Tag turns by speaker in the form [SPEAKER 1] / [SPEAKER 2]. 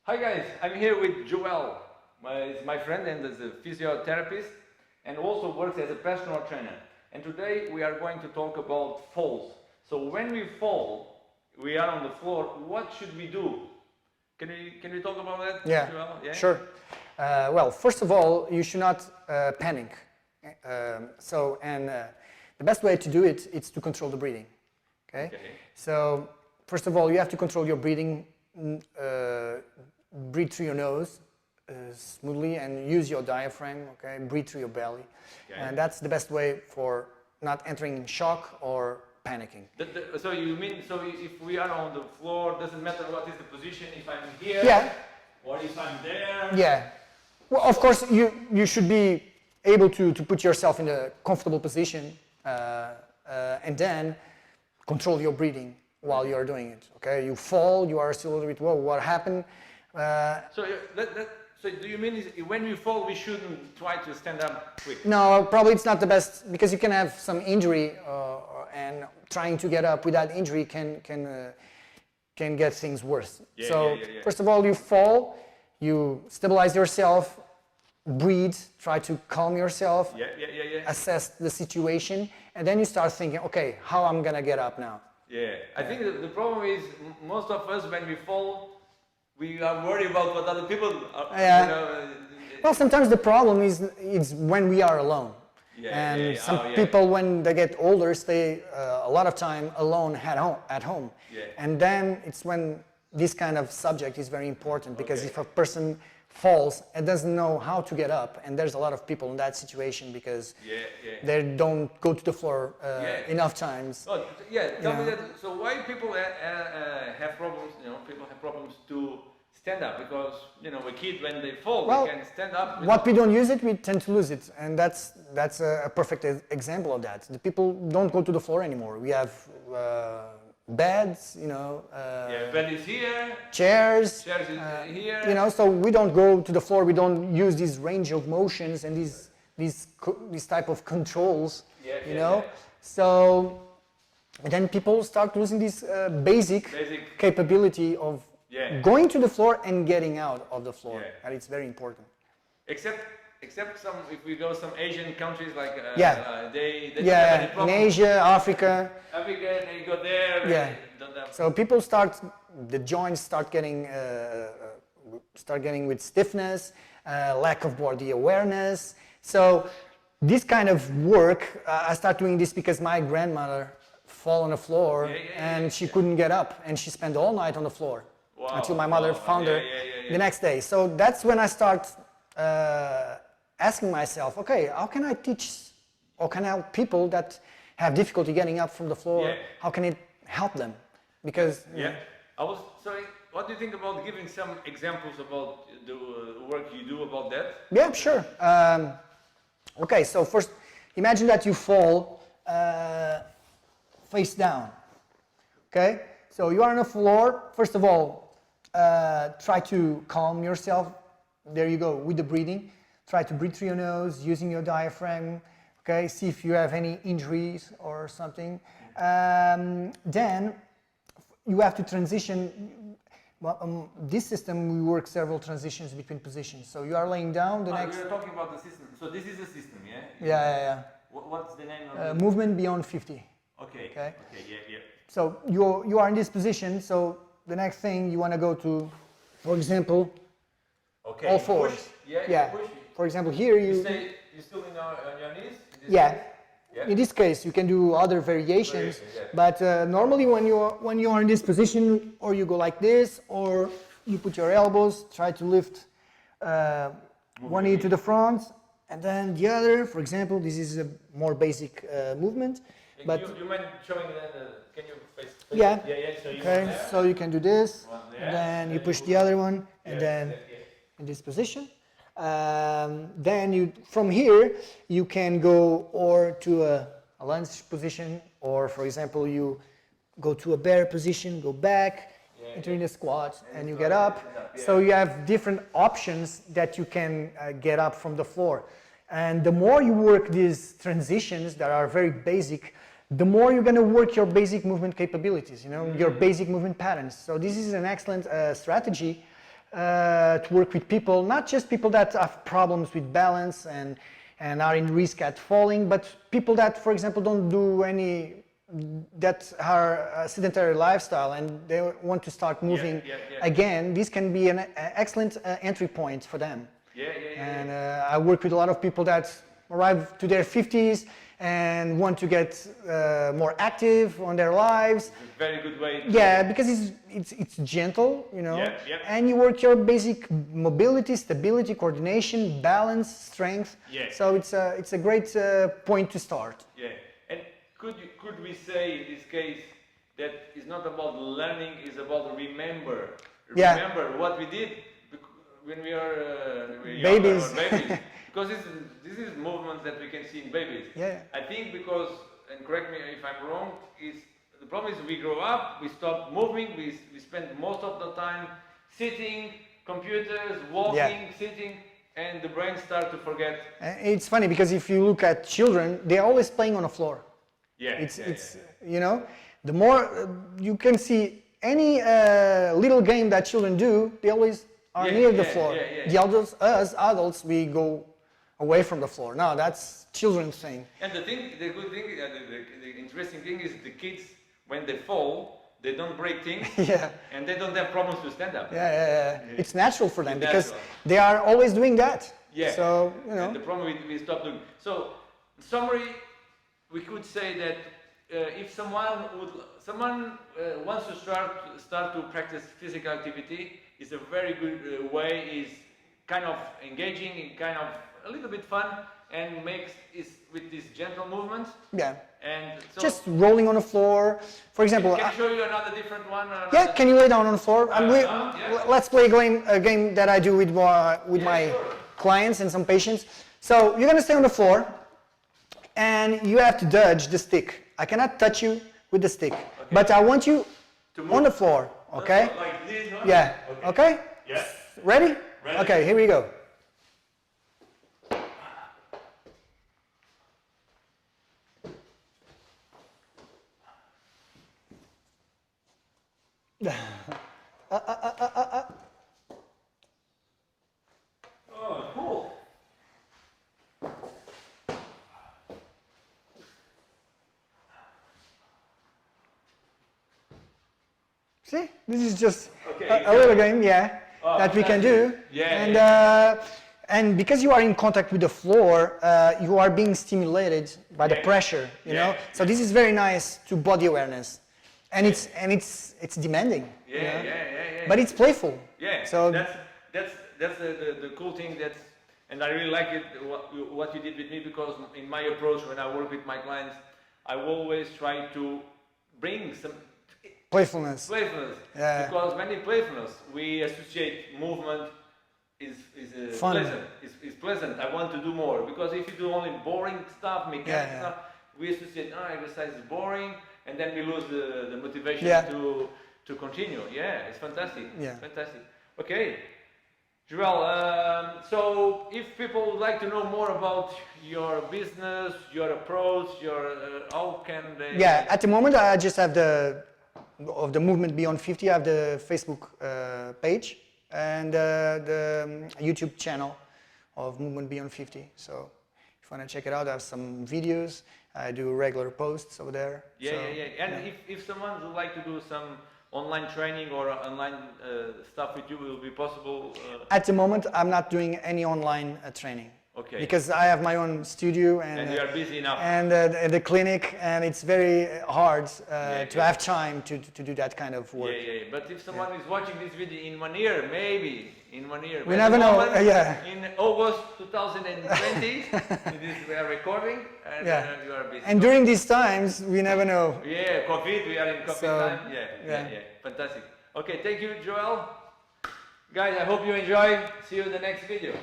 [SPEAKER 1] Hi guys, I'm here with Joel. He's my friend and is a physiotherapist and also works as a personal trainer. And today we are going to talk about falls. So when we fall, we are on the floor, what should we do? Can we talk about that,
[SPEAKER 2] Yeah,
[SPEAKER 1] Joel? Yeah,
[SPEAKER 2] sure. Well, first of all, you should not panic. The best way to do it is to control the breathing. Okay? So first of all, you have to control your breathing. Breathe through your nose smoothly and use your diaphragm. Okay, breathe through your belly, and that's the best way for not entering in shock or panicking.
[SPEAKER 1] So you mean, so if we are on the floor, doesn't matter what is the position, if I'm here or if I'm there?
[SPEAKER 2] Yeah. Well, of course, you should be able to put yourself in a comfortable position and then control your breathing while you are doing it. Okay, you fall, you are still a little bit, whoa, what happened?
[SPEAKER 1] So do you mean when we fall we shouldn't try to stand up quick?
[SPEAKER 2] No, probably it's not the best, because you can have some injury and trying to get up without injury can get things worse. First of all, you fall, you stabilize yourself, breathe, try to calm yourself, assess the situation, and then you start thinking, okay, how I'm gonna get up now?
[SPEAKER 1] I think the problem is most of us when we fall, we are worried about what other people are.
[SPEAKER 2] Well, sometimes the problem is when we are alone. Some people, when they get older, stay a lot of time alone at home. And then it's when this kind of subject is very important, because if a person falls and doesn't know how to get up, and there's a lot of people in that situation because they don't go to the floor enough times.
[SPEAKER 1] Oh, tell me that. So why people have problems? People have problems to stand up, because a kid, when they fall, they can stand up.
[SPEAKER 2] What we don't use it, we tend to lose it, and that's a perfect example of that. The people don't go to the floor anymore. We have beds,
[SPEAKER 1] bed is here.
[SPEAKER 2] Chairs
[SPEAKER 1] is here.
[SPEAKER 2] So we don't go to the floor. We don't use this range of motions and these type of controls. So and then people start losing this basic capability of going to the floor and getting out of the floor, and it's very important.
[SPEAKER 1] Except some, if we go some Asian countries like they don't have any
[SPEAKER 2] in Asia, Africa,
[SPEAKER 1] they go there. They don't have.
[SPEAKER 2] So people the joints start getting with stiffness, lack of body awareness. So this kind of work, I start doing this because my grandmother fell on the floor and she couldn't get up, and she spent all night on the floor until my mother found her the next day. So that's when I start asking myself, okay, how can I help people that have difficulty getting up from the floor? How can it help them? Because
[SPEAKER 1] what do you think about giving some examples about the work you do about that?
[SPEAKER 2] Yeah, sure. Okay, so first, imagine that you fall face down. Okay, so you are on the floor. First of all, try to calm yourself. There you go with the breathing. Try to breathe through your nose using your diaphragm. Okay, see if you have any injuries or something. Then you have to transition. This system, we work several transitions between positions. So you are laying down.
[SPEAKER 1] We are talking about the system. So this is the system, yeah?
[SPEAKER 2] Yeah.
[SPEAKER 1] What's the name of it?
[SPEAKER 2] Movement beyond 50.
[SPEAKER 1] Okay.
[SPEAKER 2] So you are in this position. So the next thing you want to go to, for example, all fours.
[SPEAKER 1] Push.
[SPEAKER 2] For example, here
[SPEAKER 1] you still on your knees?
[SPEAKER 2] In this case, you can do other variations, but normally when you are in this position, or you go like this, or you put your elbows, try to lift one knee to the front, and then the other. For example, this is a more basic movement. But
[SPEAKER 1] you mind showing that? Can you face?
[SPEAKER 2] So you can do this, and then you push the other one, and then in this position. Then from here you can go or to a lunge position, or for example you go to a bear position, go back, enter in the squat, and you get up. So you have different options that you can get up from the floor. And the more you work these transitions that are very basic, the more you're going to work your basic movement capabilities, your basic movement patterns. So this is an excellent strategy to work with people, not just people that have problems with balance and are in risk at falling, but people that, for example, don't do any, that are a sedentary lifestyle and they want to start moving again. This can be an excellent entry point for them. And I work with a lot of people that arrive to their 50s and want to get more active on their lives.
[SPEAKER 1] It's a very good way.
[SPEAKER 2] Because it's gentle, you know, and you work your basic mobility, stability, coordination, balance, strength. So it's a great point to start.
[SPEAKER 1] And could we say in this case that it's not about learning, it's about remember what we did when we are
[SPEAKER 2] babies.
[SPEAKER 1] Because this is movements that we can see in babies. I think because, and correct me if I'm wrong, is the problem is we grow up, we stop moving, we spend most of the time sitting, computers, walking, sitting, and the brain starts to forget.
[SPEAKER 2] It's funny because if you look at children, they're always playing on the floor. It's you know, the more you can see any little game that children do, they always are near the floor. The adults, us adults, we go away from the floor. No, that's children's thing.
[SPEAKER 1] And the good thing, the interesting thing is the kids, when they fall, they don't break things, and they don't have problems to stand up.
[SPEAKER 2] It's natural for them because they are always doing that. So, you know.
[SPEAKER 1] And the problem we stop doing. So, in summary, we could say that if someone wants to start to practice physical activity, it's a very good way. Is kind of engaging and kind of a little bit fun, and makes is with these gentle movements. And so
[SPEAKER 2] just rolling on the floor, for example.
[SPEAKER 1] Can I show you another different one?
[SPEAKER 2] Can you lay down on the floor? Let's play a game that I do with my clients and some patients. So you're gonna stay on the floor, and you have to dodge the stick. I cannot touch you with the stick, but I want you on the floor. Okay?
[SPEAKER 1] Like this one?
[SPEAKER 2] Okay? Ready? Okay, here we go.
[SPEAKER 1] Oh, cool.
[SPEAKER 2] See, this is just a little game, that we can do. And because you are in contact with the floor, you are being stimulated by the pressure, you know. So this is very nice to body awareness, and it's demanding. But it's playful. So
[SPEAKER 1] that's the cool thing. And I really like it what you did with me, because in my approach when I work with my clients, I always try to bring some
[SPEAKER 2] playfulness.
[SPEAKER 1] Because when in playfulness we associate movement is
[SPEAKER 2] fun.
[SPEAKER 1] Pleasant. It's pleasant. I want to do more, because if you do only boring stuff, mechanical stuff, we associate exercise is boring, and then we lose the motivation to continue. It's fantastic. Fantastic. Okay, Joel. So if people would like to know more about your business, your approach, how can they?
[SPEAKER 2] At the moment I just have the Movement Beyond 50. I have the Facebook page and the YouTube channel of Movement Beyond 50. So if you want to check it out, I have some videos. I do regular posts over there.
[SPEAKER 1] And if someone would like to do some online training or online stuff with you, will it be possible?
[SPEAKER 2] At the moment, I'm not doing any online training. Because I have my own studio and
[SPEAKER 1] you are busy enough.
[SPEAKER 2] And the clinic, and it's very hard to have time to do that kind of work.
[SPEAKER 1] But if someone is watching this video in 1 year, maybe in 1 year.
[SPEAKER 2] We never know.
[SPEAKER 1] In August 2020, we are recording, and you are busy.
[SPEAKER 2] And during these times, we never know.
[SPEAKER 1] COVID. We are in COVID time. Fantastic. Okay, thank you, Joel. Guys, I hope you enjoy. See you in the next video.